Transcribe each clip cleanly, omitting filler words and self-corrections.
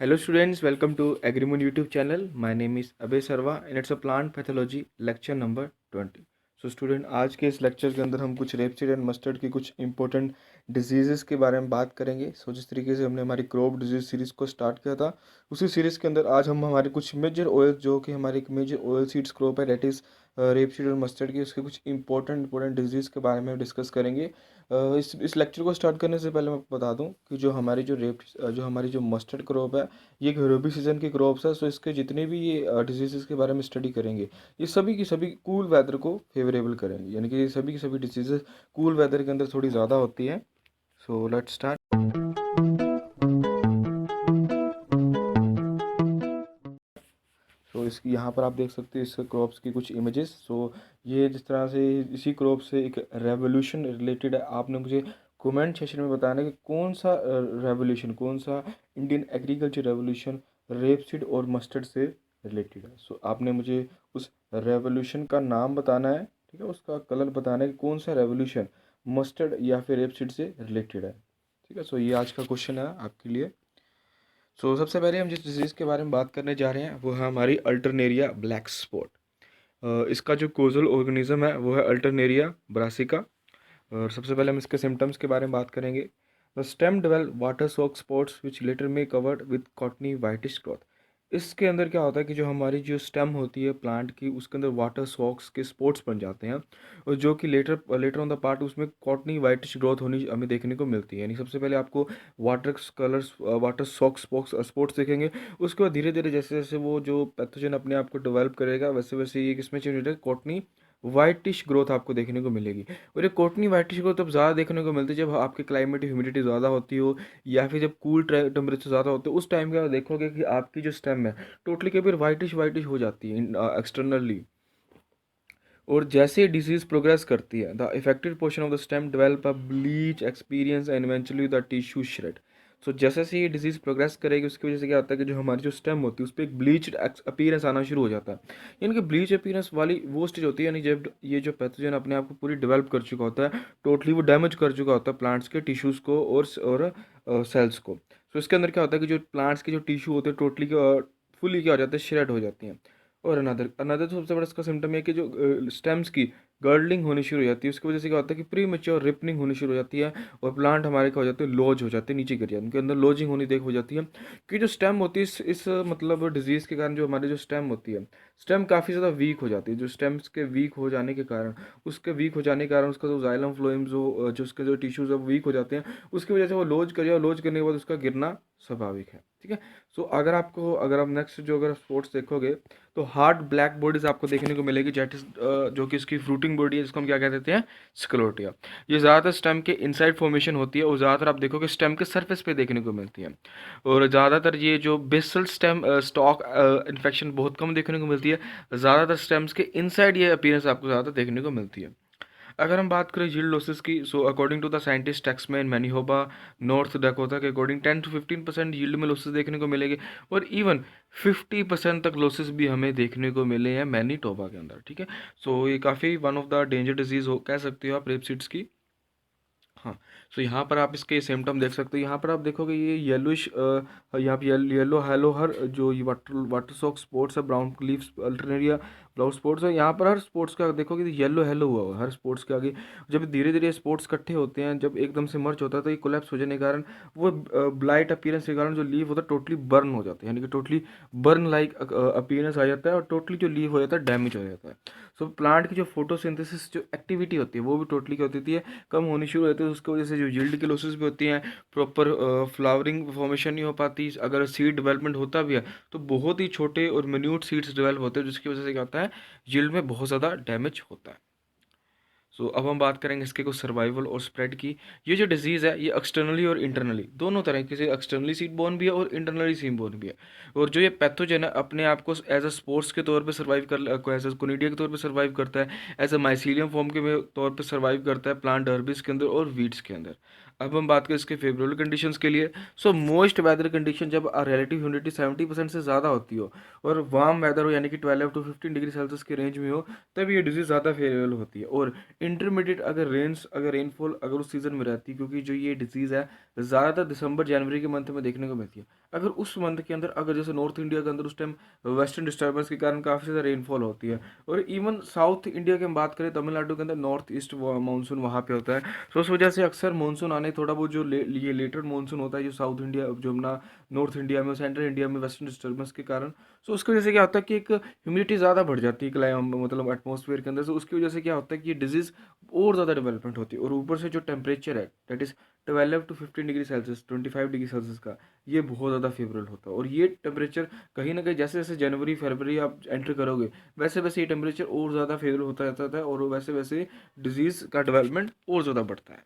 Hello students, welcome to Agrimun YouTube channel. My name is Abhay Sarva and it's a plant pathology lecture number 20. So student आज के इस lecture के अंदर हम कुछ rapeseed and mustard की कुछ इंपॉर्टेंट डिजीज़ के बारे में बात करेंगे। जिस तरीके से हमने हमारी क्रॉप डिजीज़ सीरीज़ को स्टार्ट किया था, उसी सीरीज़ के अंदर आज हम हमारे कुछ मेजर ऑयल, जो कि हमारी एक मेजर ऑयल सीड्स क्रॉप है, डेट इज़ रेपसीड और मस्टर्ड की, उसके कुछ इंपॉर्टेंट डिजीज़ के बारे में डिस्कस करेंगे। इस लेक्चर को स्टार्ट करने से पहले मैं आपको बता दूं कि जो हमारी जो मस्टर्ड क्रॉप है, ये एक रबी सीजन की क्रॉप्स है। सो इसके जितने भी ये डिजीज़ के बारे में स्टडी करेंगे, ये सभी की सभी कूल वेदर को फेवरेबल करेंगे, यानी कि ये सभी की सभी डिजीज़ कूल वेदर के अंदर थोड़ी ज़्यादा होती हैं। So let's start. सो इसकी यहाँ पर आप देख सकते हैं इस क्रॉप्स की कुछ इमेजेस। सो ये जिस तरह से इसी क्रॉप से एक रेवोल्यूशन रिलेटेड है, आपने मुझे कमेंट सेशन में बताना कि कौन सा रेवोल्यूशन, कौन सा इंडियन एग्रीकल्चर रेवोल्यूशन रेपसीड और मस्टर्ड से रिलेटेड है। सो आपने मुझे उस रेवोल्यूशन का नाम बताना है, ठीक है, उसका कलर बताना है कि कौन सा रेवोल्यूशन मस्टर्ड या फिर रेपसीड से रिलेटेड है, ठीक है। सो ये आज का क्वेश्चन है आपके लिए। सबसे पहले हम जिस डिजीज़ के बारे में बात करने जा रहे हैं वो है हमारी अल्टरनेरिया ब्लैक स्पॉट। इसका जो कोजल ऑर्गेनिज्म है वो है अल्टरनेरिया ब्रासिका। और सबसे पहले हम इसके सिम्टम्स के बारे में बात करेंगे। The stem develop water soak spots which later में covered with cottony whitish cloth. इसके अंदर क्या होता है कि जो हमारी जो स्टेम होती है प्लांट की, उसके अंदर वाटर सॉक्स के स्पॉट्स बन जाते हैं, और जो कि लेटर ऑन द पार्ट उसमें कॉटनी वाइटिश ग्रोथ होनी हमें देखने को मिलती है। यानी सबसे पहले आपको water colours, water socks spots देखेंगे। उसके बाद धीरे धीरे जैसे जैसे वो जो पैथोजन अपने आप को डेवलप करेगा, वैसे वैसे ये किसमें चेंज हो जाएगा, कॉटनी वाइटिश ग्रोथ आपको देखने को मिलेगी। और ये कॉटनी वाइटिश ग्रोथ तब ज़्यादा देखने को मिलती है जब आपके क्लाइमेट ह्यूमिडिटी ज़्यादा होती हो, या फिर जब कूल टेम्परेचर ज़्यादा होते हो। उस टाइम के आप देखोगे कि आपकी जो स्टेम है टोटली के फिर वाइटिश वाइटिश हो जाती है एक्सटर्नली। और जैसे डिजीज प्रोग्रेस करती है, the affected portion of the stem develop a bleach experience and eventually the tissue shred. जैसे जैसे ये डिजीज़ प्रोग्रेस करेगी, उसकी वजह से क्या होता है कि जो हमारी जो स्टेम होती है उस पर एक ब्लीच्ड अपीयरेंस आना शुरू हो जाता है। यानी कि ब्लीच अपीयरेंस वाली वो स्टेज होती है, यानी जब ये जो पैथोजन अपने आप को पूरी डेवलप कर चुका होता है, टोटली वो डैमेज कर चुका होता है प्लांट्स के टिश्यूज़ को और सेल्स को। इसके अंदर क्या होता है कि जो प्लांट्स के जो टिश्यू होते हैं टोटली फुली क्या हो जाते हैं, श्रेड हो जाती हैं। और अनदर अनदर सबसे बड़ा इसका सिम्टम है कि जो स्टेम्स की गर्डलिंग होनी शुरू हो जाती है। उसकी वजह से क्या होता है कि प्री मेच्योर रिपनिंग होनी शुरू हो जाती है, और प्लांट हमारे क्या हो जाते हैं, लॉज हो जाते हैं, नीचे गिर जाते हैं, उनके अंदर लॉजिंग होनी देख हो जाती है। कि जो स्टेम होती है इस मतलब डिजीज़ के कारण जो हमारी जो स्टेम होती है, स्टेम काफ़ी ज़्यादा वीक हो जाती है। जो स्टेम्स के वीक हो जाने के कारण, उसका जो जाइलम फ्लोएम जो उसके जो टिश्यूज़ है वो वीक हो जाते हैं। उसकी वजह से वो लॉज करेगा, लॉज करने के बाद उसका गिरना स्वाभाविक है, ठीक है। अगर आप नेक्स्ट जो अगर स्पोर्ट्स देखोगे तो हार्ड ब्लैक बॉडीज आपको देखने को मिलेगी, जो कि इसकी फ्रूटिंग बॉडी है, जिसको हम क्या कह देते हैं, स्क्लेरोटिया। ये ज़्यादातर स्टेम के इनसाइड फॉर्मेशन होती है, और ज़्यादातर आप देखोगे स्टेम के सरफेस पे देखने को मिलती है। और ज़्यादातर ये जो बेसल स्टेम स्टॉक इन्फेक्शन बहुत कम देखने को मिलती है। ज़्यादातर स्टेम्स के इनसाइड ये अपीयरेंस आपको ज़्यादा देखने को मिलती है। अगर हम बात करें यील्ड लॉसेस की, according to the scientist Taxman Manitoba North Dakota के अकॉर्डिंग 10 to 15% यील्ड में लॉसेस देखने को मिलेंगे, और इवन 50% तक लॉसेस भी हमें देखने को मिले हैं मैनीटोबा के अंदर, ठीक है। ये काफ़ी one of the danger disease हो कह सकते हो आप रेपसीड्स की। हाँ। यहाँ पर आप इसके सिम्टम देख सकते हो। यहाँ पर आप देखोगे ये येलोइश, यहाँ पे येलो हेलो हर जो ये वाटर वाटर सॉक स्पॉट्स है, brown leaves Alternaria brown spots है। यहाँ पर हर स्पॉट्स का देखोगे तो येलो हेलो हुआ हुआ है हर स्पॉट्स के आगे। जब धीरे धीरे स्पॉट्स इकट्ठे होते हैं, जब एकदम से मर्ज होता है, तो ये कोलैप्स हो जाने के कारण वो ब्लाइट अपीयरेंस के कारण जो लीव होता है टोटली बर्न हो जाते हैं, यानी कि टोटली बर्न लाइक अपीयरेंस आ जाता है, और टोटली जो लीव हो जाता है डैमेज हो जाता है। प्लांट की जो फोटोसिंथेसिस जो एक्टिविटी होती है वो भी टोटली क्या होती है, कम होनी शुरू होती है। उसकी वजह से जो यील्ड की लॉसेस भी होती हैं, प्रॉपर फ्लावरिंग फॉर्मेशन नहीं हो पाती। अगर सीड डेवलपमेंट होता भी है तो बहुत ही छोटे और मिन्यूट सीड्स डेवलप होते हैं, जिसकी वजह से क्या होता है, यील्ड में बहुत ज़्यादा डैमेज होता है। अब हम बात करेंगे इसके कुछ सर्वाइवल और स्प्रेड की। ये जो डिजीज़ है ये एक्सटर्नली और इंटरनली दोनों तरीके से, एक्सटर्नली सीड बोर्न भी है और इंटरनली सीड बोर्न भी है। और जो ये पैथोजन है अपने आप को एज अ स्पोर्स के तौर पे सर्वाइव कर, एज अ कोनिडिया के तौर पे सर्वाइव करता है, एज अ माइसीलियम फॉर्म के तौर पे सर्वाइव करता है प्लांट हर्बिस के अंदर और वीड्स के अंदर। अब हम बात करें इसके फेवरेबल कंडीशंस के लिए। सो मोस्ट वेदर कंडीशन जब रिलेटिव ह्यूमिडिटी 70% से ज़्यादा होती हो और वार्म वेदर हो यानी कि 12 to 15 डिग्री सेल्सियस के रेंज में हो, तब ये डिजीज़ ज़्यादा फेवरेबल होती है। और इंटरमीडिएट अगर रेनफॉल अगर उस सीज़न में रहती है, क्योंकि जो ये डिजीज़ है ज़्यादातर दिसंबर जनवरी के मंथ में देखने को मिलती है। अगर उस मंथ के अंदर अगर जैसे नॉर्थ इंडिया के अंदर उस टाइम वेस्टर्न डिस्टर्बेंस के कारण काफ़ी ज़्यादा रेनफॉल होती है, और इवन साउथ इंडिया की हम बात करें तमिलनाडु के अंदर नॉर्थ ईस्ट मानसून वहाँ पे होता है। तो उस वजह से अक्सर मानसून आने थोड़ा बहुत जो ये लेटर मानसून होता है जो साउथ इंडिया जो अपना नॉर्थ इंडिया में सेंट्रल इंडिया में वेस्टर्न डिस्टर्बेंस के कारण, सो उसकी वजह से क्या होता है कि एक ह्यूमिडिटी ज़्यादा बढ़ जाती है मतलब एटमॉस्फेयर के अंदर। तो उसकी वजह से क्या होता है कि ये डिजीज़ और ज़्यादा डेवलपमेंट होती है। और ऊपर से जो टेम्परेचर है that is 12 to 15 degree Celsius 25 degree Celsius का, ये बहुत ज़्यादा फेवरेबल होता है। और ये टेम्परेचर कहीं ना कहीं जैसे जैसे जनवरी फरवरी आप एंटर करोगे, वैसे वैसे ये टेम्परेचर और ज़्यादा फेवरेबल होता जाता है और वैसे वैसे डिजीज़ का डेवलपमेंट और ज़्यादा बढ़ता है।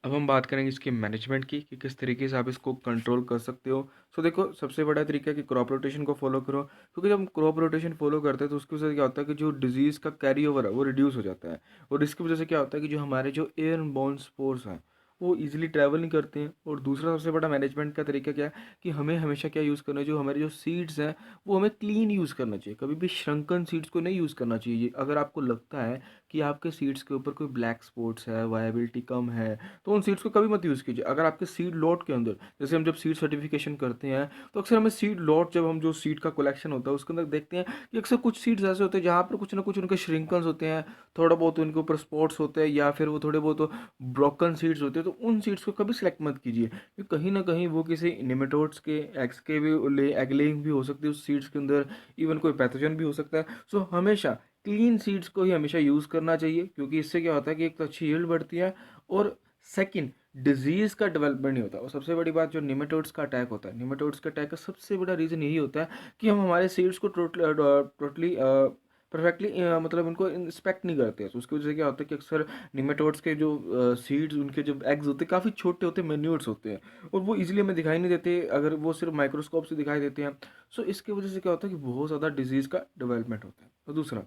अब हम बात करेंगे इसके मैनेजमेंट की कि किस तरीके से आप इसको कंट्रोल कर सकते हो। सो देखो, सबसे बड़ा तरीका है कि क्रॉप रोटेशन को फॉलो करो, क्योंकि जब हम क्रॉप रोटेशन फॉलो करते हैं तो उसकी वजह से क्या होता है कि जो डिजीज़ का कैरी ओवर है वो रिड्यूस हो जाता है। और इसकी वजह से क्या होता है कि जो हमारे जो एयर बॉर्न स्पोर्स हैं वो ईजिली ट्रैवल नहीं करते हैं। और दूसरा सबसे बड़ा मैनेजमेंट का तरीका क्या है कि हमें हमेशा क्या यूज़ करना है, जो हमारे जो सीड्स हैं वो हमें क्लीन यूज़ करना चाहिए, कभी भी श्रंकन सीड्स को नहीं यूज़ करना चाहिए। अगर आपको लगता है कि आपके सीड्स के ऊपर कोई ब्लैक स्पॉट्स है, वायबिलिटी कम है, तो उन सीड्स को कभी मत यूज़ कीजिए। अगर आपके सीड लॉट के अंदर, जैसे हम जब सीड सर्टिफिकेशन करते हैं तो अक्सर हमें सीड लॉट, जब हम जो सीड का कलेक्शन होता है उसके अंदर देखते हैं कि अक्सर कुछ सीड्स ऐसे होते हैं जहाँ पर कुछ ना कुछ उनके श्रिंकल्स होते हैं, थोड़ा बहुत उनके ऊपर स्पॉट्स होते हैं, या फिर वो थोड़े बहुत ब्रोकन सीड्स होते हैं। तो उन सीड्स को कभी सिलेक्ट मत कीजिए, क्योंकि कहीं ना कहीं वो किसी निमेटोड्स के एग्स के भी एग लेइंग भी हो सकती है उस सीड्स के अंदर, इवन कोई पैथोजन भी हो सकता है। सो हमेशा क्लीन सीड्स को ही हमेशा यूज़ करना चाहिए, क्योंकि इससे क्या होता है कि एक तो अच्छी यील्ड बढ़ती है, और सेकंड डिजीज़ का डेवलपमेंट नहीं होता। और सबसे बड़ी बात, जो निमेटोड्स का अटैक होता है, निमेटोड्स का अटैक का सबसे बड़ा रीज़न यही होता है कि हम हमारे सीड्स को टोटली परफेक्टली मतलब उनको इंस्पेक्ट नहीं करते। तो उसकी वजह से क्या होता है कि अक्सर निमेटोड्स के जो सीड्स, उनके जो एग्स होते हैं काफ़ी छोटे होते हैं, मेन्यूट्स होते हैं, और वो इजीली हमें दिखाई नहीं देते, अगर वो सिर्फ माइक्रोस्कोप से दिखाई देते हैं। सो इसकी वजह से क्या होता है कि बहुत ज़्यादा डिजीज़ का डेवलपमेंट होता है। और दूसरा,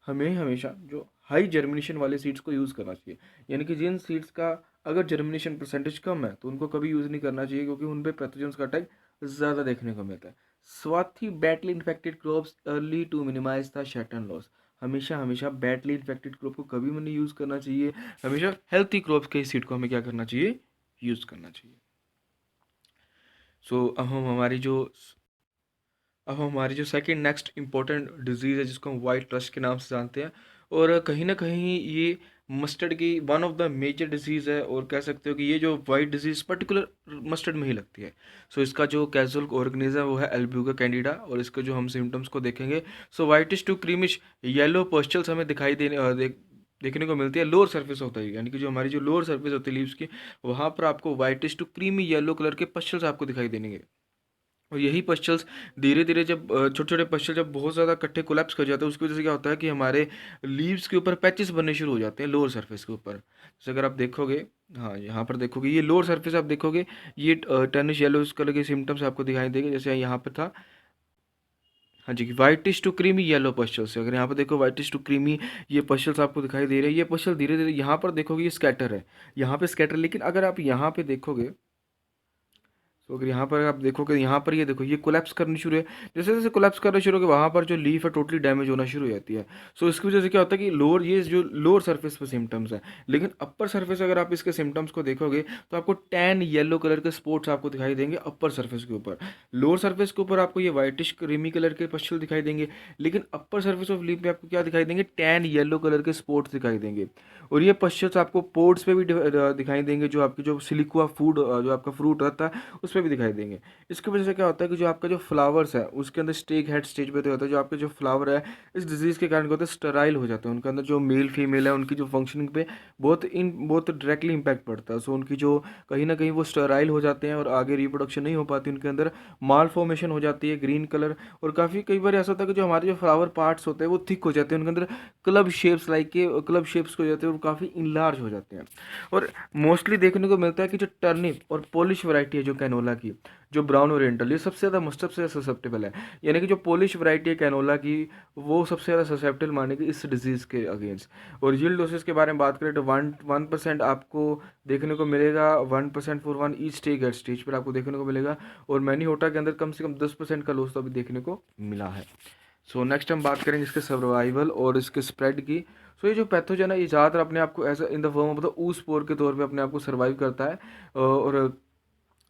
हमें हमेशा जो हाई जर्मिनेशन वाले सीड्स को यूज़ करना चाहिए, यानी कि जिन सीड्स का अगर जर्मिनेशन परसेंटेज कम है तो उनको कभी यूज़ नहीं करना चाहिए, क्योंकि उन पे पैथोजेंस का अटैक ज़्यादा देखने को मिलता है। Swath badly infected crops early to minimize the shatter loss. हमेशा हमेशा बैटली इन्फेक्टेड क्रॉप को कभी भी नहीं यूज़ करना चाहिए। हमेशा हेल्थी क्रॉप्स के सीड को हमें क्या करना चाहिए, यूज़ करना चाहिए। सो अब हमारी जो सेकंड नेक्स्ट इम्पोर्टेंट डिजीज़ है जिसको हम वाइट रस्ट के नाम से जानते हैं, और कहीं ना कहीं ये मस्टर्ड की one of the major disease है, और कह सकते हो कि ये जो वाइट डिजीज़ पर्टिकुलर मस्टर्ड में ही लगती है। सो इसका जो कैजुअल ऑर्गेनिज्म वो है एल्ब्यूगा कैंडिडा, और इसके जो हम सिम्टम्स को देखेंगे, सो वाइटिश टू क्रीमिश येलो पस्टल्स हमें देखने को मिलती है लोअर सरफेस होता है, यानी कि जो हमारी जो लोअर सरफेस होती है लीव्स की, वहाँ पर आपको whitish to creamy yellow colour के पस्टल्स आपको दिखाई देंगे। और यही पस्टल्स धीरे धीरे जब छोटे छोटे पस्टल जब बहुत ज़्यादा इकट्ठे कोलैप्स कर जाते हैं, उसकी वजह से क्या होता है कि हमारे लीव्स के ऊपर पैचेस बनने शुरू हो जाते हैं लोअर सरफेस के ऊपर। जैसे अगर आप देखोगे, हाँ यहाँ पर देखोगे, ये लोअर सरफेस आप देखोगे, ये टर्निश येलो कलर के सिम्टम्स आपको दिखाई देंगे, जैसे यहाँ पर था। हाँ जी, वाइटिश टू क्रीमी येलो पस्टल्स, अगर यहाँ पर देखो वाइटिश टू क्रीमी ये पस्टल्स आपको दिखाई दे रहे हैं। ये पस्टल धीरे धीरे यहाँ पर देखोगे ये स्कैटर है, यहाँ पे स्कैटर, लेकिन अगर आप यहाँ पे देखोगे, तो अगर यहाँ पर आप देखोगे, यहाँ पर ये देखो ये कोलैप्स करनी शुरू है। जैसे जैसे कोलैप्स करना शुरू हो गया, वहाँ पर जो लीफ है टोटली डैमेज होना शुरू हो जाती है। सो इसकी वजह से क्या होता है कि ये जो लोअर सरफेस पे सिम्टम्स है, लेकिन अपर सरफेस अगर आप इसके सिम्टम्स को देखोगे तो आपको टैन येलो कलर के स्पॉट्स आपको दिखाई देंगे अपर सरफेस के ऊपर। लोअर सरफेस के ऊपर आपको ये वाइटिश क्रीमी कलर के पस्टल दिखाई देंगे, लेकिन अपर सरफेस ऑफ लीफ पे आपको क्या दिखाई देंगे, टैन येलो कलर के स्पॉट्स दिखाई देंगे। और ये पश्चात आपको पोर्ट्स पे भी दिखाई देंगे, जो आपकी जो सिलिकुआ फूड जो आपका फ्रूट रहता है उस पर भी दिखाई देंगे। इसकी वजह से क्या होता है कि जो आपका जो फ्लावर्स है उसके अंदर स्टेक हेड स्टेज पे तो होता है, जो आपके जो फ्लावर है इस डिजीज़ के कारण क्या होता है, स्टराइल हो जाते हैं। उनके अंदर जो मेल फीमेल है उनकी जो फंक्शनिंग पे बहुत डायरेक्टली इम्पैक्ट पड़ता है। सो उनकी जो कहीं ना कहीं वो स्टराइल हो जाते हैं और आगे रिप्रोडक्शन नहीं हो पाती, उनके अंदर माल फॉर्मेशन हो जाती है, ग्रीन कलर। और काफ़ी कई बार ऐसा होता है कि जो हमारे जो फ्लावर पार्ट्स होते हैं वो थिक हो जाते हैं, उनके अंदर क्लब शेप्स लाइक के क्लब शेप्स हो जाते हैं और काफ़ी इनलार्ज हो जाते हैं। और मोस्टली देखने को मिलता है कि जो टर्निप और पॉलिश वैरायटी है जो कैनोला कैनोला की, जो ब्राउन ओरिएंटल, ये सबसे ज़्यादा मस्टर्ड से ससेप्टेबल है। यानी कि जो पोलिश वैरायटी है कैनोला की, वो सबसे ज़्यादा ससेप्टेबल मानेगी इस डिजीज़ के अगेंस्ट। और यील्ड डोसेज के बारे में बात करें तो 1% आपको देखने को मिलेगा, 1% फॉर वन ईच स्टेज पर आपको देखने को मिलेगा। और मैनीहोटा के अंदर कम से कम 10% का लॉस तो अभी देखने को मिला है। सो नेक्स्ट हम बात करेंगे इसके सर्वाइवल और इसके स्प्रेड की। सो ये जो पैथोजन है ये ज़्यादातर अपने आप को as in the form of the oospore के तौर पे अपने आप को सर्वाइव करता है। और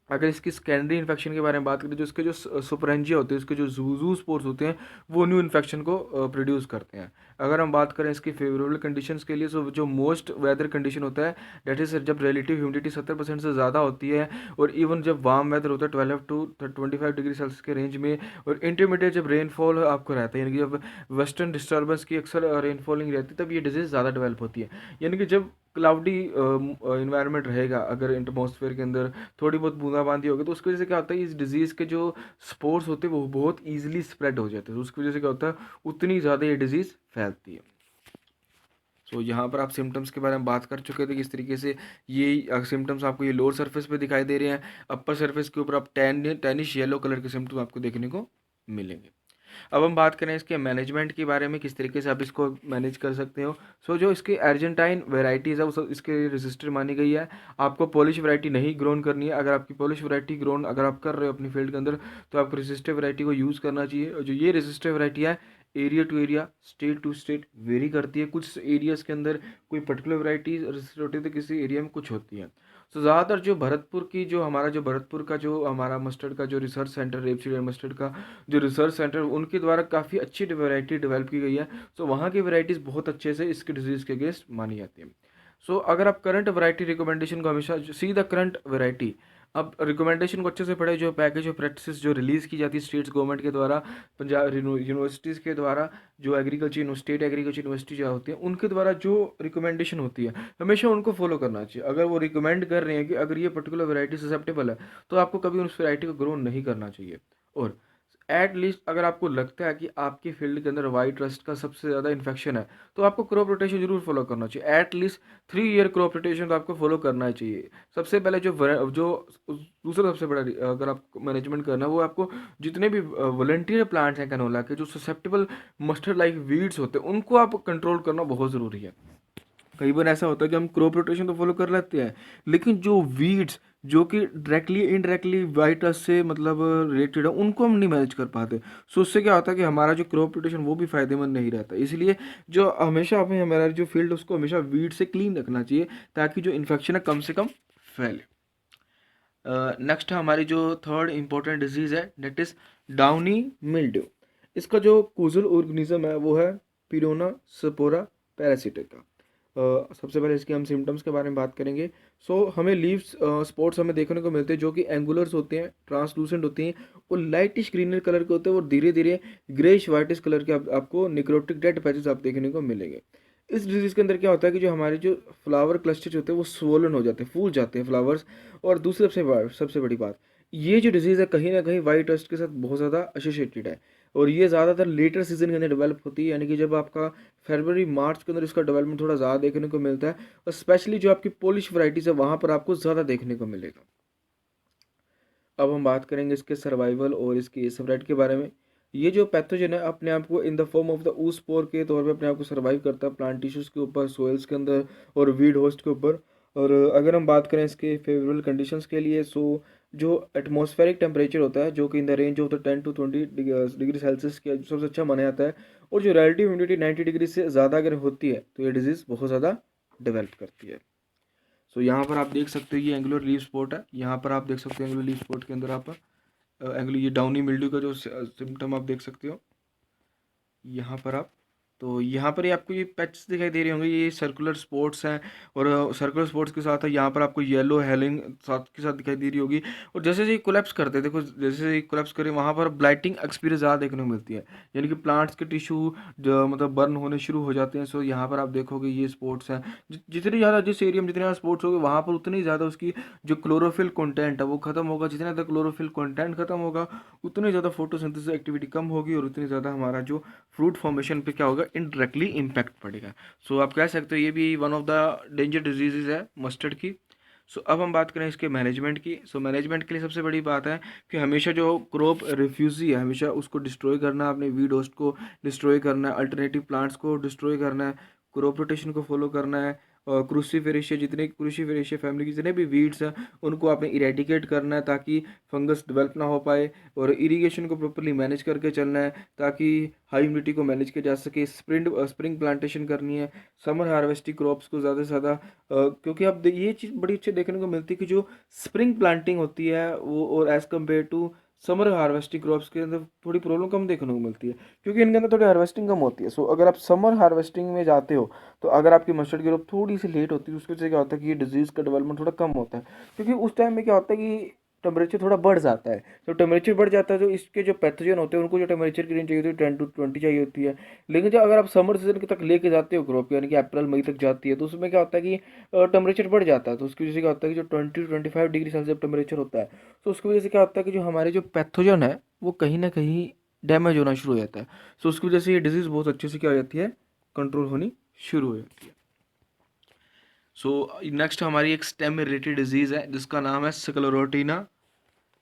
अगर इसकी सेकेंडरी इन्फेक्शन के बारे में बात करें, जो इसके जो सुपरेंजिया होते हैं, इसके जो जूजू स्पोर्स होते हैं, वो न्यू इन्फेक्शन को प्रोड्यूस करते हैं। अगर हम बात करें इसकी फेवरेबल कंडीशंस के लिए, तो जो मोस्ट वेदर कंडीशन होता है, डेट इज जब रिलेटिव ह्यूमिडिटी 70% से ज़्यादा होती है, और इवन जब वार्म वेदर होता है 12 to 25 डिग्री सेल्सियस के रेंज में, और इंटरमीडिएट जब रेनफॉल आपको रहता है, यानी कि जब वेस्टर्न डिस्टर्बेंस की अक्सर रेनफॉलिंग रहती है, तब ये डिजीज़ ज़्यादा डेवलप होती है। यानी कि जब क्लाउडी इन्वायरमेंट रहेगा, अगर एटमॉस्फेयर के अंदर थोड़ी बहुत बूंदाबांदी होगी, तो उसकी वजह से क्या होता है, इस डिजीज़ के जो स्पोर्स होते हैं वो बहुत ईजिली स्प्रेड हो जाते हैं। तो उसकी वजह से क्या होता है, उतनी ज़्यादा ये डिजीज़ फैलती है। सो यहाँ पर आप सिम्टम्स के बारे में बात कर चुके थे, किस तरीके से ये सिम्टम्स आपको ये लोअर सरफेस पे दिखाई दे रहे हैं। अपर सरफेस के ऊपर आप टैनिश येलो कलर के सिम्टम्स आपको देखने को मिलेंगे। अब हम बात करें इसके मैनेजमेंट के बारे में, किस तरीके से आप इसको मैनेज कर सकते हो। सो जो इसकी अर्जेंटाइन वेराइटीज़ है वो इसके रजिस्टर मानी गई है। आपको पॉलिश वैरायटी नहीं ग्रोन करनी है। अगर आपकी पॉलिश वैरायटी ग्रोन अगर आप कर रहे हो अपनी फील्ड के अंदर, तो आपको रजिस्टर वैरायटी को यूज़ करना चाहिए। और जो ये रजिस्टर वैरायटी है, area to area, state to state vary करती है। कुछ एरियाज़ के अंदर कोई पर्टिकुलर वैरायटी रजिस्टर होती है, तो किसी एरिया में कुछ होती है। तो ज़्यादातर जो भरतपुर की जो हमारा जो भरतपुर का जो हमारा मस्टर्ड का जो research centre, rapeseed and mustard का जो रिसर्च सेंटर, उनके द्वारा काफ़ी अच्छी वैरायटी डेवलप की गई है। सो वहाँ की वैरायटीज़ बहुत अच्छे से इसके डिजीज़ के अगेंस्ट मानी जाती है। सो अगर आप करंट वैरायटी रिकमेंडेशन को हमेशा सी द करंट वैरायटी, अब रिकमेंडेशन को अच्छे से पढ़े, जो पैकेज ऑफ प्रैक्टिस जो रिलीज़ की जाती है स्टेट्स गवर्नमेंट के द्वारा, पंजाब यूनिवर्सिटीज़ के द्वारा, जो एग्रीकल्चर स्टेट एग्रीकल्चर यूनिवर्सिटी जो होती है उनके द्वारा जो रिकमेंडेशन होती है, हमेशा उनको फॉलो करना चाहिए। अगर वो रिकमेंड कर रहे हैं कि अगर ये पर्टिकुलर वैरायटी ससेप्टेबल है, तो आपको कभी उस वैरायटी को ग्रो नहीं करना चाहिए। और एट लीस्ट अगर आपको लगता है कि आपकी फील्ड के अंदर वाइट रस्ट का सबसे ज़्यादा इन्फेक्शन है, तो आपको क्रॉप रोटेशन जरूर फॉलो करना चाहिए। At least 3 year crop rotation तो आपको फॉलो करना ही चाहिए। सबसे पहले दूसरा सबसे बड़ा अगर आपको मैनेजमेंट करना है, वो आपको जितने भी वॉलंटियर प्लांट्स हैं कैनोला के, जो ससेप्टेबल मस्टर्ड लाइक वीड्स होते हैं, उनको आप कंट्रोल करना बहुत ज़रूरी है। कई बार ऐसा होता है कि हम क्रॉप रोटेशन तो फॉलो कर लेते हैं, लेकिन जो वीड्स जो कि डायरेक्टली इनडायरेक्टली वाइट रस्ट से मतलब रिलेटेड है, उनको हम नहीं मैनेज कर पाते। सो उससे क्या होता है कि हमारा जो क्रॉप रोटेशन वो भी फायदेमंद नहीं रहता। इसलिए जो हमेशा हमें हमारा जो फील्ड उसको हमेशा वीड से क्लीन रखना चाहिए, ताकि जो इन्फेक्शन है कम से कम फैले। नेक्स्ट हमारी जो थर्ड इंपॉर्टेंट डिजीज़ है, डेट इज़ डाउनी मिल्ड्यू। इसका जो कूजल ऑर्गेनिज्म है वो है पिरोना स्पोरा पैरासिटा का। सबसे पहले इसके हम सिम्टम्स के बारे में बात करेंगे। सो हमें लीव्स स्पॉट्स हमें देखने को मिलते हैं, जो कि एंगुलर्स होते हैं, ट्रांसलूसेंट होती हैं, और लाइटिश ग्रीनर कलर के होते हैं, और धीरे धीरे ग्रेश वाइटिश कलर के आपको निक्रोटिक डेड पैचेस आप देखने को मिलेंगे। इस डिजीज़ के अंदर क्या होता है कि जो हमारे जो फ्लावर क्लस्टर्स होते हैं वो स्वोलन हो जाते हैं, फूल जाते हैं फ्लावर्स। और दूसरी सबसे बड़ी बात, ये जो डिजीज़ है कहीं ना कहीं वाइट रस्ट के साथ बहुत ज़्यादा एसोसिएटेड है। और ये ज़्यादातर लेटर सीजन के अंदर डेवलप होती है, यानी कि जब आपका फरवरी मार्च के अंदर इसका डेवलपमेंट थोड़ा ज़्यादा देखने को मिलता है। और स्पेशली जो आपकी पोलिश वैराइटीज़ है वहाँ पर आपको ज़्यादा देखने को मिलेगा। अब हम बात करेंगे इसके सर्वाइवल और इसकी सबरेट के बारे में। ये जो पैथोजन है अपने आप को इन the form of the oospore के तौर पे अपने आप को सर्वाइव करता है प्लांट टिश्यूज़ के ऊपर, सोइल्स के अंदर, और वीड होस्ट के ऊपर। और अगर हम बात करें इसके फेवरेबल कंडीशंस के लिए, सो जो एटमॉस्फेरिक टेम्परेचर होता है, जो कि in the range of the 10 to 20 degree Celsius के सबसे अच्छा माना जाता है, और जो रिलेटिव ह्यूमिडिटी 90 डिग्री से ज़्यादा अगर होती है, तो ये डिजीज़ बहुत ज़्यादा डेवलप करती है। सो यहाँ पर आप देख सकते हो ये एंगुलर लीफ स्पॉट है। यहाँ पर आप देख सकते हो एंगुलर लीफ स्पॉट के अंदर आप एंगुलर ये डाउनी मिल्ड्यू का जो सिम्टम आप देख सकते हो यहाँ पर आप। तो यहाँ पर ही आपको ये पैचेस दिखाई दे रहे होंगे, ये सर्कुलर स्पॉट्स हैं। और सर्कुलर स्पॉट्स के साथ यहाँ पर आपको येलो हेलिंग साथ के साथ दिखाई दे रही होगी। और जैसे जैसे कोलैप्स करते हैं, देखो जैसे ही कोलैप्स करें वहाँ पर ब्लाइटिंग एक्सपीरियंस ज़्यादा देखने को मिलती है, यानी कि प्लांट्स के टिश्यू जो मतलब बर्न होने शुरू हो जाते हैं। सो यहाँ पर आप देखोगे ये स्पॉट्स हैं। जितनी ज़्यादा जिस एरिया में जितने ज़्यादा स्पॉट्स होंगे, वहाँ पर उतनी ज़्यादा उसकी जो क्लोरोफिल कंटेंट है वो खत्म होगा। जितना ज़्यादा क्लोरोफिल कंटेंट खत्म होगा, उतनी ज़्यादा फोटोसिंथेसिस एक्टिविटी कम होगी, और उतनी ज़्यादा हमारा जो फ्रूट फॉर्मेशन पे क्या होगा, इनडायरेक्टली इम्पैक्ट पड़ेगा। सो आप कह सकते हो ये भी one of the danger diseases है मस्टर्ड की। सो अब हम बात करें इसके मैनेजमेंट की। सो मैनेजमेंट के लिए सबसे बड़ी बात है कि हमेशा जो क्रॉप रिफ्यूजी है हमेशा उसको डिस्ट्रॉय करना है, अपने वीड होस्ट को डिस्ट्रॉय करना है, अल्टरनेटिव प्लांट्स को डिस्ट्रॉय करना है, क्रॉप रोटेशन को फॉलो करना है, और क्रूसीफेरेशिया जितने क्रूसीफेरेशिया फैमिली के जितने भी वीड्स हैं उनको आपने इरेडिकेट करना है ताकि फंगस डेवलप ना हो पाए, और इरिगेशन को प्रॉपरली मैनेज करके चलना है ताकि हाई ह्यूमिडिटी को मैनेज किया जा सके। स्प्रिंग प्लांटेशन करनी है, समर हार्वेस्टिंग क्रॉप्स को ज़्यादा से ज़्यादा क्योंकि अब ये चीज़ बड़ी अच्छी देखने को मिलती है कि जो स्प्रिंग प्लांटिंग होती है वो और as compare to summer harvesting crops के अंदर थोड़ी प्रॉब्लम कम देखने को मिलती है क्योंकि इनके अंदर थोड़ी हार्वेस्टिंग कम होती है। सो अगर आप समर हार्वेस्टिंग में जाते हो तो अगर आपकी मस्टर्ड ग्रोथ थोड़ी सी लेट होती है उसकी वजह से क्या होता है कि ये डिजीज़ का डेवलपमेंट थोड़ा कम होता है क्योंकि उस टाइम में क्या होता है कि टेम्परेचर थोड़ा बढ़ जाता है। तो टेम्परेचर बढ़ जाता है तो इसके जो पैथोजन होते हैं उनको जो टेम्परेचर की रेंज चाहिए होती है 10 to 20 चाहिए होती है। लेकिन जब अगर आप समर सीजन तक लेके जाते हो क्रॉप यानी कि अप्रैल मई तक जाती है तो उसमें क्या होता है कि टेम्परेचर बढ़ जाता है। तो उसकी वजह से क्या होता है कि जो 20 to 25 डिग्री सेल्सियस टेम्परेचर होता है तो उसकी वजह से क्या होता है कि जो हमारे जो पैथोजन है वो कहीं ना कहीं डैमेज होना शुरू हो जाता है। सो उसकी वजह से ये डिजीज़ बहुत अच्छे से क्या हो जाती है, कंट्रोल होनी शुरू हो जाती है। सो नेक्स्ट हमारी एक स्टेम रिलेटेड डिजीज़ है जिसका नाम है स्क्लेरोटिना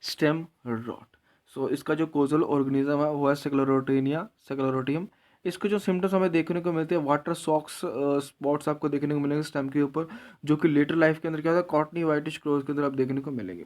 स्टेम रॉट। सो इसका जो कोजल ऑर्गेनिज्म है वो है स्क्लेरोटियम। इसके जो सिम्टम्स हमें देखने को मिलते हैं वाटर सॉक्स स्पॉट्स आपको देखने को मिलेंगे स्टेम के ऊपर, जो कि लेटर लाइफ के अंदर क्या होता है कॉटनी वाइटिश क्लोज के अंदर आप देखने को मिलेंगे।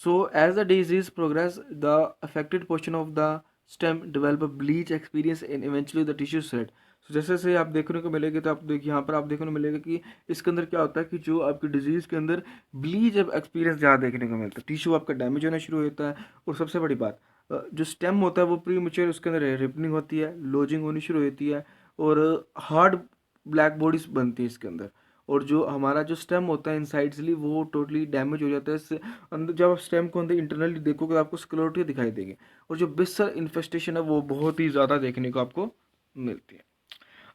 So as the disease progress, the affected portion of the stem develop a bleach experience and eventually the tissue shred. So जैसे जैसे आप देखने को मिलेगा तो आप देखिए यहाँ पर आप देखने को मिलेगा कि इसके अंदर क्या होता है कि जो आपकी डिजीज़ के अंदर ब्लीच एक्सपीरियंस ज़्यादा देखने को मिलता है, टिश्यू आपका डैमेज होना शुरू होता है। और सबसे बड़ी बात जो स्टेम होता है वो प्री मेच्योर उसके अंदर रिपनिंग होती है, लोजिंग होनी शुरू होती है और हार्ड ब्लैक बॉडीज बनती है इसके अंदर। और जो हमारा जो स्टेम होता है इनसाइड्सली वो टोटली डैमेज हो जाता है। इससे अंदर जब आप स्टेम को अंदर इंटरनली देखोगे तो आपको स्क्लेरोटिया दिखाई देगी और जो बिस्सल इन्फेस्टेशन है वो बहुत ही ज़्यादा देखने को आपको मिलती है।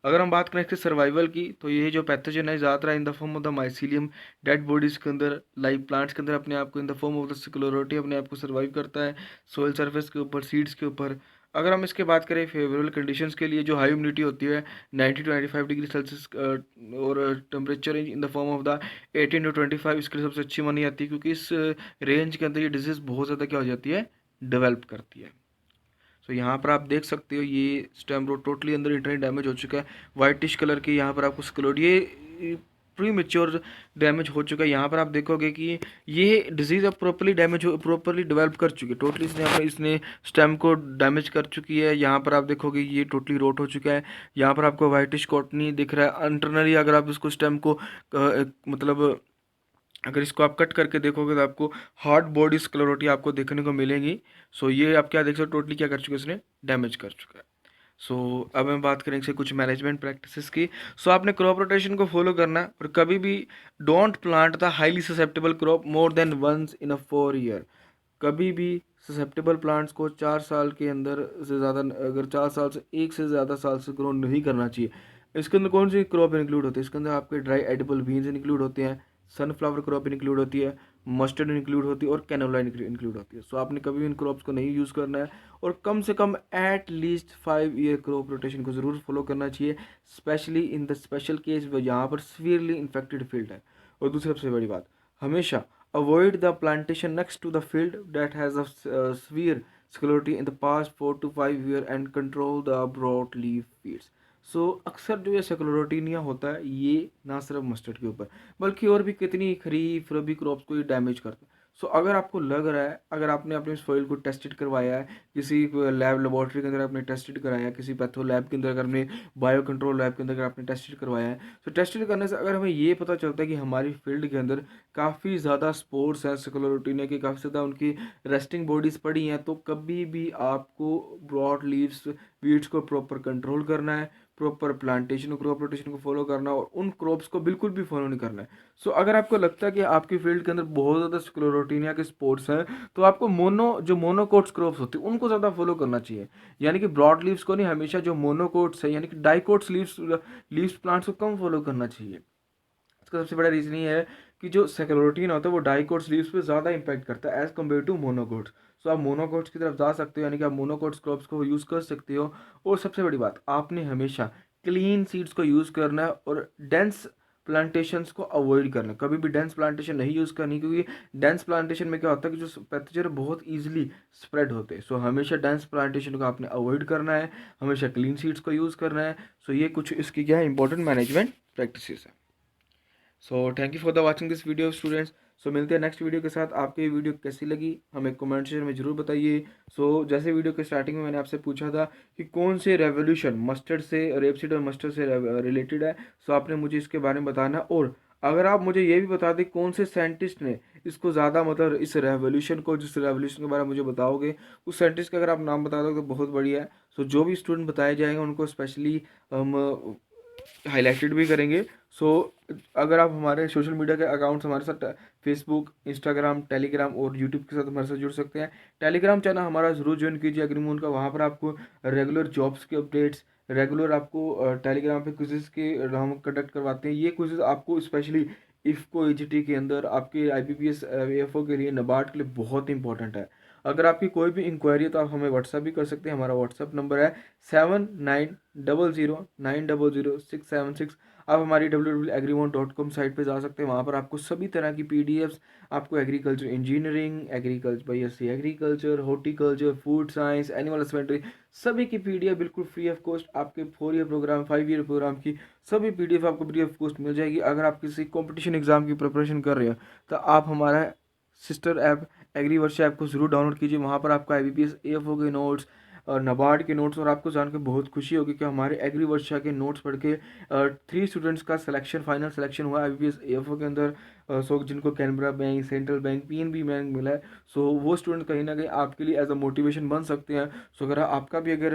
अगर हम बात करें इसके सर्वाइवल की तो ये जो पैथोजन है ज़्यादातर इन the form of the mycelium dead bodies के अंदर लाइव प्लांट्स के अंदर अपने आप को इन the form of the sclerotia अपने आप को सर्वाइव करता है सोइल सरफेस के ऊपर, सीड्स के ऊपर। अगर हम इसके बात करें फेवरेबल कंडीशंस के लिए जो हाई ह्यूमिडिटी होती है 90 to 95 डिग्री सेल्सियस और temperature range in the form of the 18 to 25 इसके लिए सबसे अच्छी मानी जाती है क्योंकि इस रेंज के अंदर ये डिजीज़ बहुत ज़्यादा क्या हो जाती है, डेवलप करती है। सो यहाँ पर आप देख सकते हो ये स्टेम रोड टोटली अंदर इंटरनली डैमेज हो चुका है, वाइटिश कलर की यहाँ पर आपको स्क्लेरोड ये प्री मेच्योर डैमेज हो चुका है। यहाँ पर आप देखोगे कि ये डिजीज़ अब प्रॉपरली डेवलप कर चुकी है, टोटली इसने यहाँ पर इसने स्टेम को डैमेज कर चुकी है। यहाँ पर आप देखोगे ये टोटली रोट हो चुका है। यहाँ पर आपको वाइटिश कॉटनी दिख रहा है इंटरनली। अगर आप इसको स्टेम को मतलब अगर इसको आप कट करके देखोगे तो आपको हार्ड बॉडी स्क्लेरोटी आपको देखने को मिलेंगी। सो ये आप क्या देख सकते हो टोटली क्या कर चुके हैं, इसने डैमेज कर चुका है। सो अब हम बात करेंगे कुछ मैनेजमेंट प्रैक्टिसेस की। सो आपने क्रॉप रोटेशन को फॉलो करना है और कभी भी don't plant the highly susceptible crop more than once in a 4 year. कभी भी ससेप्टेबल प्लांट्स को 4 साल के अंदर से ज़्यादा, अगर 4 साल से एक से ज़्यादा साल से ग्रो नहीं करना चाहिए। इसके अंदर कौन सी क्रॉप इंक्लूड होती है, इसके अंदर आपके ड्राई एडिबल बीन्स इंक्लूड होते हैं, सनफ्लावर क्रॉप इंक्लूड होती है, मस्टर्ड इंक्लूड होती है और कैनोला इंक्लूड होती है। सो आपने कभी भी इन क्रॉप्स को नहीं यूज़ करना है और कम से कम at least 5 year crop rotation को ज़रूर फॉलो करना चाहिए, specially in the special case जहाँ पर सीवियरली इन्फेक्टेड फील्ड है। और दूसरी सबसे बड़ी बात, हमेशा avoid the plantation next to the field that has a severe scleroty in the past 4 to 5 year and control the broadleaf weeds। सो अक्सर जो ये स्क्लेरोटिनिया होता है ये ना सिर्फ मस्टर्ड के ऊपर बल्कि और भी कितनी खरीफ रबी क्रॉप्स को ये डैमेज करता है। सो अगर आपको लग रहा है, अगर आपने अपने सॉइल को टेस्टेड करवाया है, किसी लैब लेबोरेटरी के अंदर आपने टेस्टेड कराया है, किसी पैथो लैब के अंदर अगर आपने बायो कंट्रोल लैब के अंदर अगर आपने टेस्टेड करवाया है, तो टेस्टेड करने से अगर हमें ये पता चलता है कि हमारी फील्ड के अंदर काफ़ी ज़्यादा स्पोर्ट्स हैं स्क्लेरोटिनिया की, काफ़ी ज़्यादा उनकी रेस्टिंग बॉडीज़ पड़ी हैं, तो कभी भी आपको ब्रॉड लीव्स वीड्स को प्रॉपर कंट्रोल करना है, प्रॉपर प्लांटेशन और क्रॉप रोटेशन को फॉलो करना और उन क्रॉप्स को बिल्कुल भी फॉलो नहीं करना है। सो अगर आपको लगता है कि आपकी फील्ड के अंदर बहुत ज़्यादा स्क्लेरोटिनिया के स्पोर्ट्स हैं तो आपको मोनोकोट्स क्रॉप्स होती है उनको ज़्यादा फॉलो करना चाहिए, यानी कि ब्रॉड लीव्स को नहीं, हमेशा जो मोनोकोट्स है यानी कि डाइकोट्स लीव्स प्लांट्स को कम फॉलो करना चाहिए। इसका सबसे बड़ा रीज़न ये है कि जो सेक्लोरोटीन होता है वो डाइकोट्स लीव्स पे ज़्यादा इंपैक्ट करता है एज़ कम्पेयर टू मोनोकोट्स। सो आप मोनोकोट्स की तरफ जा सकते हो, यानी कि आप मोनोकोट्स क्रॉप्स को यूज़ कर सकते हो। और सबसे बड़ी बात, आपने हमेशा क्लीन सीड्स को यूज़ करना है और डेंस प्लांटेशंस को अवॉइड करना, कभी भी डेंस प्लांटेशन नहीं यूज़ करनी, क्योंकि डेंस प्लांटेशन में क्या होता है कि जो पैथोजन बहुत ईजिली स्प्रेड होते हैं। सो हमेशा डेंस प्लांटेशन को आपने अवॉइड करना है, हमेशा क्लीन सीड्स को यूज़ करना है। सो ये कुछ इसकी क्या है इंपॉर्टेंट मैनेजमेंट प्रैक्टिसेस है। So thank you for the watching this video students. So मिलते हैं नेक्स्ट वीडियो के साथ। आपको ये वीडियो कैसी लगी हमें कमेंट सेक्शन में ज़रूर बताइए। सो जैसे वीडियो के स्टार्टिंग में मैंने आपसे पूछा था कि कौन से रेवोल्यूशन मस्टर्ड से, रेपसीड और मस्टर्ड से रिलेटेड है, सो आपने मुझे इसके बारे में बताना। और अगर आप मुझे ये भी बता दें कौन से साइंटिस्ट ने इसको ज़्यादा मतलब इस रेवोल्यूशन को, जिस रेवोल्यूशन के बारे में मुझे बताओगे, उस साइंटिस्ट का अगर आप नाम बता दोगे तो बहुत बढ़िया है। सो जो भी स्टूडेंट बताए जाएंगे उनको स्पेशली हम हाईलाइटेड भी करेंगे। सो अगर आप हमारे सोशल मीडिया के अकाउंट्स हमारे साथ फेसबुक, इंस्टाग्राम, टेलीग्राम और यूट्यूब के साथ हमारे साथ जुड़ सकते हैं। टेलीग्राम चैनल हमारा ज़रूर ज्वाइन कीजिए एग्रीमून का। वहाँ पर आपको रेगुलर जॉब्स के अपडेट्स, रेगुलर आपको टेलीग्राम पे क्विज़ेस के हम कंडक्ट करवाते हैं। ये क्विज़ेस आपको स्पेशली इफ़को ईजीटी के अंदर आपके IBPS AFO के लिए, नाबार्ड के लिए बहुत इंपॉर्टेंट है। अगर आपकी कोई भी इंक्वायरी है तो आप हमें व्हाट्सअप भी कर सकते हैं। हमारा व्हाट्सअप नंबर है 7900900676। आप हमारी www.agrimonde.com साइट पे जा सकते हैं। वहाँ पर आपको सभी तरह की PDFs, आपको agriculture engineering, agriculture BSc agriculture, horticulture, food science, animal husbandry, सभी की PDF बिल्कुल फ्री ऑफ कॉस्ट आपके 4 ईयर प्रोग्राम, 5 ईयर प्रोग्राम की सभी PDF आपको फ्री ऑफ कॉस्ट मिल जाएगी। अगर आप किसी कंपटीशन एग्जाम की प्रिपरेशन कर रहे हैं तो आप हमारा सिस्टर ऐप एग्री वर्ष ऐप को ज़रूर डाउनलोड कीजिए। वहाँ पर आपको IBPS AFO के नोट्स और नाबार्ड के नोट्स, और आपको जानकर बहुत खुशी होगी कि हमारे एग्री वर्षा के नोट्स पढ़ के 3 स्टूडेंट्स का सिलेक्शन, फाइनल सिलेक्शन हुआ IBPS AFO के अंदर। सो जिनको Canberra bank, central bank, PNB bank मिला है। सो वो स्टूडेंट कहीं ना कहीं आपके लिए एज अ मोटिवेशन बन सकते हैं। सो अगर आपका भी अगर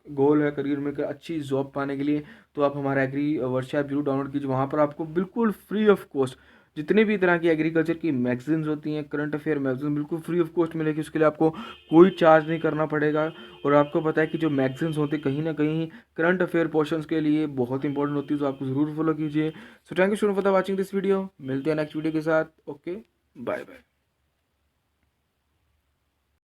गोल है करियर में अच्छी जॉब पाने के लिए, तो आप हमारा एग्री वर्षा ऐप जरूर डाउनलोड कीजिए। वहाँ पर आपको बिल्कुल फ्री ऑफ कॉस्ट जितने भी तरह की एग्रीकल्चर की मैगजीन्स होती हैं, करंट अफेयर मैगजीन बिल्कुल फ्री ऑफ कॉस्ट मिलेगी। उसके लिए आपको कोई चार्ज नहीं करना पड़ेगा। और आपको पता है कि जो मैगजीन्स होती है कहीं ना कहीं करंट अफेयर पोर्शंस के लिए बहुत इंपॉर्टेंट होती है, तो आपको ज़रूर फॉलो कीजिए। So thank you so much for the watching this video. मिलते हैं नेक्स्ट वीडियो के साथ। Okay, bye bye.